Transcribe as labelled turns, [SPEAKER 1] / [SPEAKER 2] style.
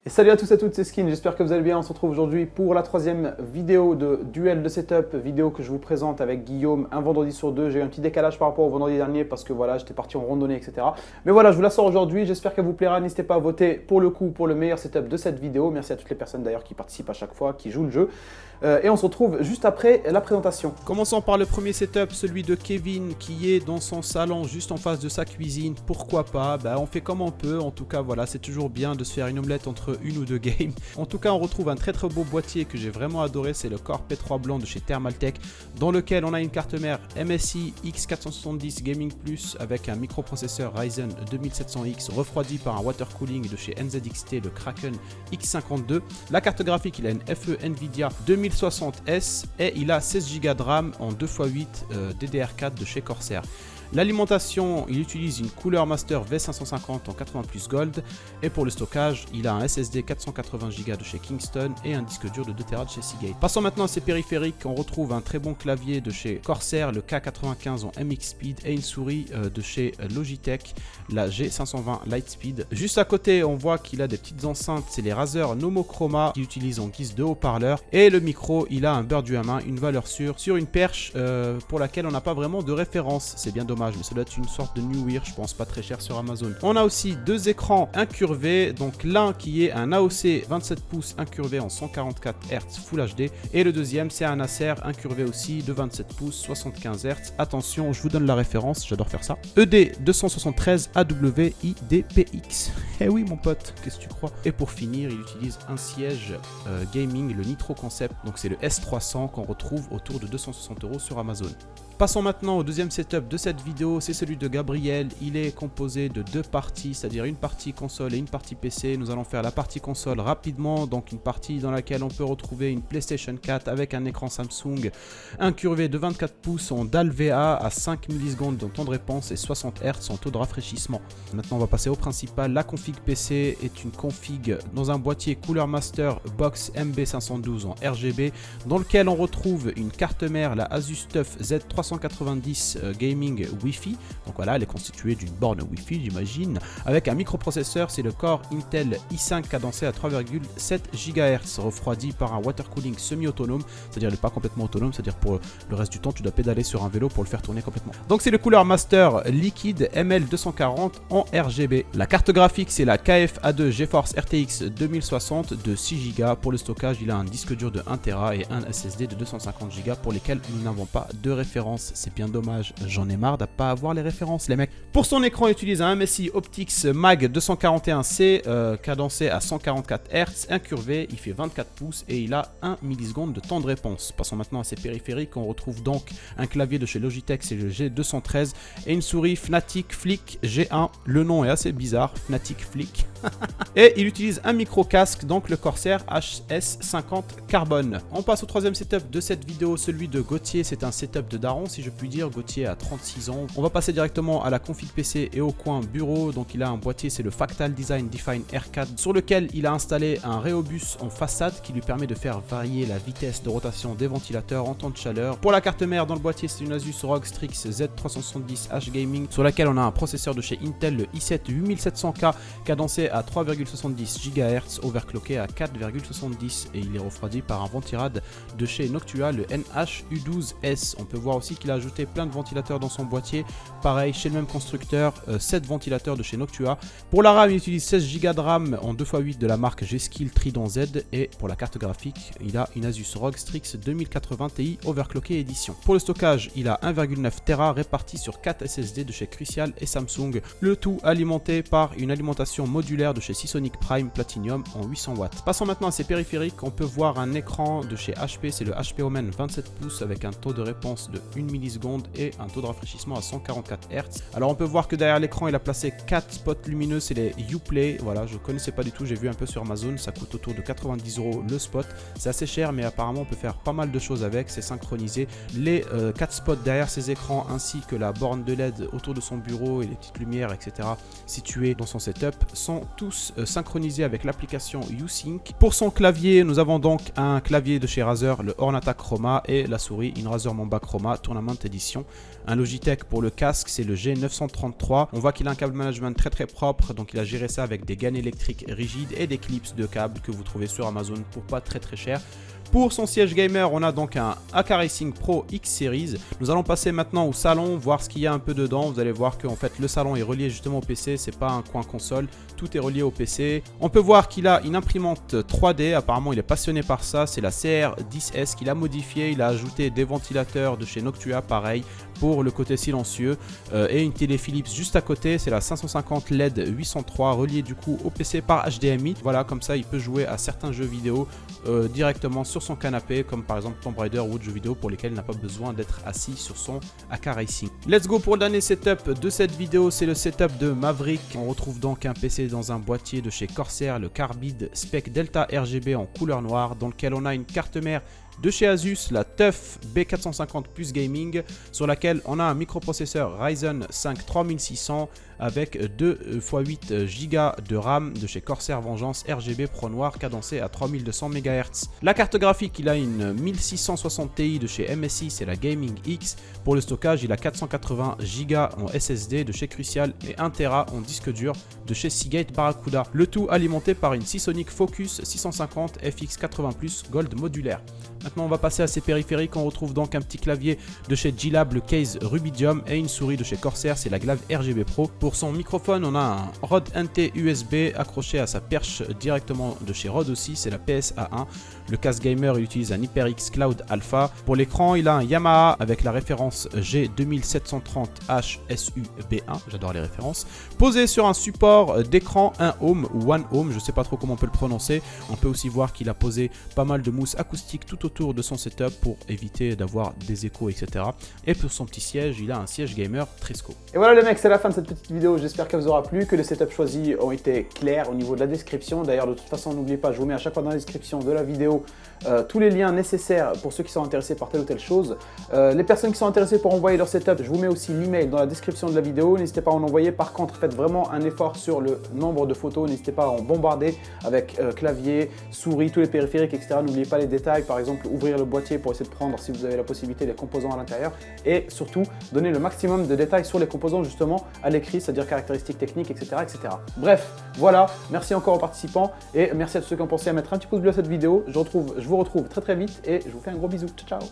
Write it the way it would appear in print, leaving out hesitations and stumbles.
[SPEAKER 1] Et salut à tous et à toutes, c'est Skin, j'espère que vous allez bien. On se retrouve aujourd'hui pour la troisième vidéo de duel de setup, vidéo que je vous présente avec Guillaume un vendredi sur deux. J'ai eu un petit décalage par rapport au vendredi dernier parce que voilà, j'étais parti en randonnée, etc. Mais voilà, je vous la sors aujourd'hui, j'espère qu'elle vous plaira. N'hésitez pas à voter pour le coup pour le meilleur setup de cette vidéo. Merci à toutes les personnes d'ailleurs qui participent à chaque fois, qui jouent le jeu. Et on se retrouve juste après la présentation.
[SPEAKER 2] Commençons par le premier setup, celui de Kevin qui est dans son salon juste en face de sa cuisine. Pourquoi pas, on fait comme on peut. En tout cas voilà, c'est toujours bien de se faire une omelette entre une ou deux games. En tout cas on retrouve un très beau boîtier que j'ai vraiment adoré, c'est le Core P3 blanc de chez Thermaltake, dans lequel on a une carte mère MSI X470 Gaming Plus avec un microprocesseur Ryzen 2700X refroidi par un water cooling de chez NZXT, le Kraken X52. La carte graphique, il a une FE Nvidia 2060S et il a 16 Go de RAM en 2x8 DDR4 de chez Corsair. L'alimentation, il utilise une Cooler Master V550 en 80 Plus Gold et pour le stockage, il a un SSD 480 Go de chez Kingston et un disque dur de 2 Tera de chez Seagate. Passons maintenant à ses périphériques, on retrouve un très bon clavier de chez Corsair, le K95 en MX Speed et une souris de chez Logitech, la G520 Lightspeed. Juste à côté, on voit qu'il a des petites enceintes, c'est les Razer Nomochroma qu'il utilise en guise de haut-parleur et le micro, il a un beurre du main, une valeur sûre sur une perche pour laquelle on n'a pas vraiment de référence, c'est bien dommage. Mais ça doit être une sorte de New Wear, je pense, pas très cher sur Amazon. On a aussi deux écrans incurvés, donc l'un qui est un AOC 27 pouces incurvé en 144 Hz Full HD et le deuxième c'est un Acer incurvé aussi de 27 pouces 75 Hz. Attention, je vous donne la référence, j'adore faire ça. ED273 AW IDPX. Eh oui mon pote, qu'est-ce que tu crois? Et pour finir, il utilise un siège gaming, le Nitro Concept, donc c'est le S300 qu'on retrouve autour de 260 € sur Amazon. Passons maintenant au deuxième setup de cette vidéo, c'est celui de Gabriel. Il est composé de deux parties, c'est-à-dire une partie console et une partie PC. Nous allons faire la partie console rapidement, donc une partie dans laquelle on peut retrouver une PlayStation 4 avec un écran Samsung incurvé de 24 pouces en DAL VA à 5 millisecondes de temps de réponse et 60 Hz en taux de rafraîchissement. Maintenant on va passer au principal. La config PC est une config dans un boîtier Cooler Master Box MB512 en RGB dans lequel on retrouve une carte mère, la Asus TUF Z390 Gaming Wi-Fi. Donc voilà, elle est constituée d'une borne Wi-Fi, j'imagine, avec un microprocesseur, c'est le Core Intel i5 cadencé à 3,7 GHz, refroidi par un water cooling semi-autonome, c'est-à-dire il n'est pas complètement autonome, c'est-à-dire pour le reste du temps, tu dois pédaler sur un vélo pour le faire tourner complètement. Donc c'est le Cooler Master liquide ML240 en RGB. La carte graphique, c'est la KF-A2 GeForce RTX 2060 de 6 Go. Pour le stockage, il a un disque dur de 1 Tera et un SSD de 250 Go pour lesquels nous n'avons pas de référence. C'est bien dommage, j'en ai marre de pas avoir les références les mecs. Pour son écran, il utilise un MSI Optix Mag 241C cadencé à 144 Hz, incurvé, il fait 24 pouces et il a 1 milliseconde de temps de réponse. Passons maintenant à ses périphériques, on retrouve donc un clavier de chez Logitech, c'est le G213 et une souris Fnatic Flick G1, le nom est assez bizarre, Fnatic Flick. Et il utilise un micro casque, donc le Corsair HS50 Carbone. On passe au troisième setup de cette vidéo, celui de Gauthier, c'est un setup de daron si je puis dire. Gauthier a 36 ans. On va passer directement à la config PC et au coin bureau. Donc il a un boîtier, c'est le Factal Design Define R4 sur lequel il a installé un Rheobus en façade qui lui permet de faire varier la vitesse de rotation des ventilateurs en temps de chaleur. Pour la carte mère dans le boîtier, c'est une Asus ROG Strix Z370H Gaming sur laquelle on a un processeur de chez Intel, le i7 8700K cadencé à 3,70 GHz, overclocké à 4,70 et il est refroidi par un ventirad de chez Noctua, le NH-U12S. On peut voir aussi qu'il a ajouté plein de ventilateurs dans son boîtier, pareil chez le même constructeur, 7 ventilateurs de chez Noctua. Pour la RAM, il utilise 16 Go de RAM en 2x8 de la marque G-Skill Trident Z et pour la carte graphique, il a une Asus ROG Strix 2080 Ti overclocké édition. Pour le stockage, il a 1,9 Tera réparti sur 4 SSD de chez Crucial et Samsung, le tout alimenté par une alimentation modulaire de chez Seasonic Prime Platinum en 800 watts. Passons maintenant à ses périphériques, on peut voir un écran de chez HP, c'est le HP Omen 27 pouces avec un taux de réponse de 1 milliseconde et un taux de rafraîchissement à 144 Hz. Alors on peut voir que derrière l'écran il a placé 4 spots lumineux, c'est les Uplay, voilà, je connaissais pas du tout, j'ai vu un peu sur Amazon, ça coûte autour de 90 € le spot, c'est assez cher mais apparemment on peut faire pas mal de choses avec, c'est synchronisé. Les 4 spots derrière ces écrans ainsi que la borne de LED autour de son bureau et les petites lumières etc situées dans son setup sont tous synchronisés avec l'application U-Sync. Pour son clavier, nous avons donc un clavier de chez Razer, le Ornata Chroma et la souris, une Razer Mamba Chroma Tournament Edition. Un Logitech spec pour le casque, c'est le G933. On voit qu'il a un câble management très propre, donc il a géré ça avec des gaines électriques rigides et des clips de câbles que vous trouvez sur Amazon pour pas très cher. Pour son siège gamer, on a donc un AK Racing Pro X Series. Nous allons passer maintenant au salon, voir ce qu'il y a un peu dedans. Vous allez voir qu'en fait le salon est relié justement au PC, c'est pas un coin console, tout est relié au PC. On peut voir qu'il a une imprimante 3D, apparemment il est passionné par ça, c'est la CR10S qu'il a modifiée, il a ajouté des ventilateurs de chez Noctua, pareil, pour le côté silencieux, et une télé Philips juste à côté, c'est la 550 LED 803 reliée du coup au PC par HDMI. Voilà, comme ça il peut jouer à certains jeux vidéo directement sur son canapé, comme par exemple Tomb Raider ou autres jeux vidéo pour lesquels il n'a pas besoin d'être assis sur son AK Racing. Let's go pour le dernier setup de cette vidéo, c'est le setup de Maverick. On retrouve donc un PC dans un boîtier de chez Corsair, le Carbide Spec Delta RGB en couleur noire, dans lequel on a une carte mère de chez Asus, la TUF B450 Plus Gaming, sur laquelle on a un microprocesseur Ryzen 5 3600 avec 2 x 8 Go de RAM de chez Corsair Vengeance RGB Pro Noir cadencé à 3200 MHz. La carte graphique, il a une 1660 Ti de chez MSI, c'est la Gaming X. Pour le stockage, il a 480 Go en SSD de chez Crucial et 1 Tera en disque dur de chez Seagate Barracuda. Le tout alimenté par une Seasonic Focus 650 FX80 Plus Gold modulaire. Maintenant on va passer à ses périphériques, on retrouve donc un petit clavier de chez G-Lab, le case Rubidium, et une souris de chez Corsair, c'est la Glaive RGB Pro. Pour son microphone, on a un Rode NT USB accroché à sa perche directement de chez Rode aussi, c'est la PSA1. Le casque gamer il utilise un HyperX Cloud Alpha. Pour l'écran, il a un Yamaha avec la référence G2730H SUB1, j'adore les références, posé sur un support d'écran 1 ohm ou 1 ohm, je sais pas trop comment on peut le prononcer. On peut aussi voir qu'il a posé pas mal de mousse acoustique tout autour de son setup pour éviter d'avoir des échos, etc. Et pour son petit siège, il a un siège gamer Tresco.
[SPEAKER 1] Et voilà les mecs, c'est la fin de cette petite vidéo, j'espère qu'elle vous aura plu, que les setups choisis ont été clairs au niveau de la description. D'ailleurs de toute façon n'oubliez pas, je vous mets à chaque fois dans la description de la vidéo tous les liens nécessaires pour ceux qui sont intéressés par telle ou telle chose. Les personnes qui sont intéressées pour envoyer leur setup, je vous mets aussi l'email dans la description de la vidéo, n'hésitez pas à en envoyer. Par contre faites vraiment un effort sur le nombre de photos, n'hésitez pas à en bombarder avec clavier, souris, tous les périphériques, etc. N'oubliez pas les détails, par exemple ouvrir le boîtier pour essayer de prendre, si vous avez la possibilité, les composants à l'intérieur, et surtout donner le maximum de détails sur les composants justement à l'écrit, c'est-à-dire caractéristiques techniques, etc., etc. Bref, voilà, merci encore aux participants et merci à tous ceux qui ont pensé à mettre un petit pouce bleu à cette vidéo. Je vous retrouve très vite et je vous fais un gros bisou. Ciao, ciao.